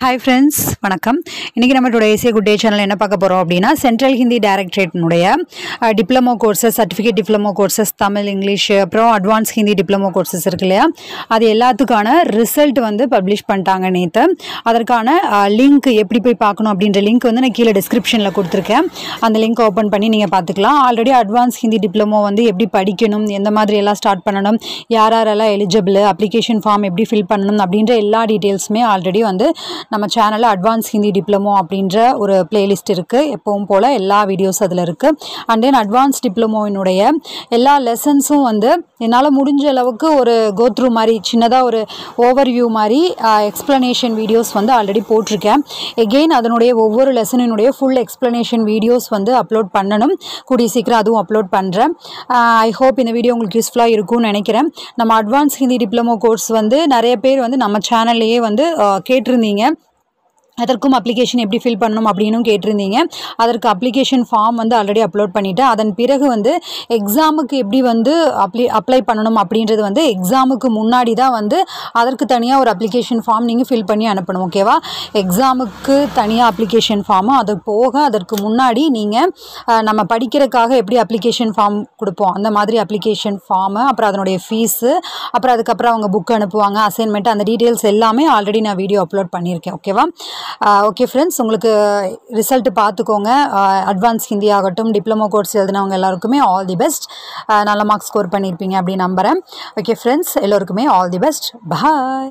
Hi friends, வணக்கம். இன்னைக்கு நம்ம today Asia good day channel என்ன பார்க்க போறோம் அப்படினா சென்ட்ரல் ஹிந்தி டைரக்டரேட்னுடைய diploma courses certificate diploma courses Tamil English அப்புறம் அட்வான்ஸ் ஹிந்தி டிப்ளமோ கோர்சஸ் இருக்கு இல்லையா அது எல்லாத்துக்கான ரிசல்ட் வந்து பப்ளிஷ் பண்ணிட்டாங்க நேத்து. அதற்கான லிங்க் எப்படி போய் பார்க்கணும் அப்படின்ற லிங்க் வந்து நான் கீழே டிஸ்கிரிப்ஷன்ல கொடுத்திருக்கேன். அந்த லிங்க் ஓபன் பண்ணி நீங்க பார்த்துக்கலாம். ஆல்ரெடி அட்வான்ஸ் ஹிந்தி டிப்ளமோ வந்து எப்படி படிக்கணும், எந்த மாதிரி எல்லாம் ஸ்டார்ட் பண்ணணும், யாரெல்லாம் எலிஜிபிள், அப்ளிகேஷன் ஃபார்ம் எப்படி ஃபில் பண்ணணும் அப்படின்ற எல்லா டீடைல்ஸுமே ஆல்ரெடி வந்து நம்ம சேனல்ல அட்வான்ஸ் ஹிந்தி டிப்ளமோ அப்படின்ற ஒரு பிளேலிஸ்ட் இருக்கு. எப்பவும் போல எல்லா வீடியோஸ் அதில் இருக்கு. அண்ட் தென் அட்வான்ஸ் டிப்ளமோவினுடைய எல்லா லெசன்ஸும் வந்து என்னால் முடிஞ்ச அளவுக்கு ஒரு கோ த்ரூ மாதிரி சின்னதாக ஒரு ஓவர்வியூ மாதிரி எக்ஸ்பிளனேஷன் வீடியோஸ் வந்து ஆல்ரெடி போட்டிருக்கேன். எகெயின் அதனுடைய ஒவ்வொரு லெசனினுடைய ஃபுல் எக்ஸ்பிளனேஷன் வீடியோஸ் வந்து அப்லோட் பண்ணணும். கூடிய சீக்கிரம் அதுவும் அப்லோட் பண்ணுறேன். ஐ ஹோப் இந்த வீடியோ உங்களுக்கு யூஸ்ஃபுல்லாக இருக்கும்னு நினைக்கிறேன். நம்ம அட்வான்ஸ் ஹிந்தி டிப்ளமோ கோர்ஸ் வந்து நிறைய பேர் வந்து நம்ம சேனல்லையே வந்து கேட்டிருந்தீங்க. அதற்கும் அப்ளிகேஷன் எப்படி ஃபில் பண்ணணும் அப்படின்னும் கேட்டிருந்தீங்க. அதற்கு அப்ளிகேஷன் ஃபார்ம் வந்து ஆல்ரெடி அப்லோட் பண்ணிவிட்டேன். அதன் பிறகு வந்து எக்ஸாமுக்கு எப்படி வந்து அப்ளை பண்ணணும் அப்படின்றது வந்து எக்ஸாமுக்கு முன்னாடி தான் வந்து அதற்கு தனியாக ஒரு அப்ளிகேஷன் ஃபார்ம் நீங்கள் ஃபில் பண்ணி அனுப்பணும். ஓகேவா? எக்ஸாமுக்கு தனியாக அப்ளிகேஷன் ஃபார்மு, அது போக அதற்கு முன்னாடி நீங்கள் நம்ம படிக்கிறதுக்காக எப்படி அப்ளிகேஷன் ஃபார்ம் கொடுப்போம் அந்த மாதிரி அப்ளிகேஷன் ஃபார்மு, அப்புறம் அதனுடைய ஃபீஸு, அப்புறம் அதுக்கப்புறம் அவங்க புக் அனுப்புவாங்க, அசைன்மெண்ட், அந்த டீட்டெயில்ஸ் எல்லாமே ஆல்ரெடி நான் வீடியோ அப்லோட் பண்ணியிருக்கேன். ஓகேவா? ஓகே ஃப்ரெண்ட்ஸ், உங்களுக்கு ரிசல்ட் பார்த்துக்கோங்க. அட்வான்ஸ் ஹிந்தி ஆகட்டும், டிப்ளமோ கோர்ஸ் எழுதினவங்க எல்லாருக்குமே ஆல் தி பெஸ்ட். நல்ல மார்க்ஸ் ஸ்கோர் பண்ணியிருப்பீங்க அப்படின்னு நம்புகிறேன். ஓகே ஃப்ரெண்ட்ஸ், எல்லோருக்குமே ஆல் தி பெஸ்ட். பாய்.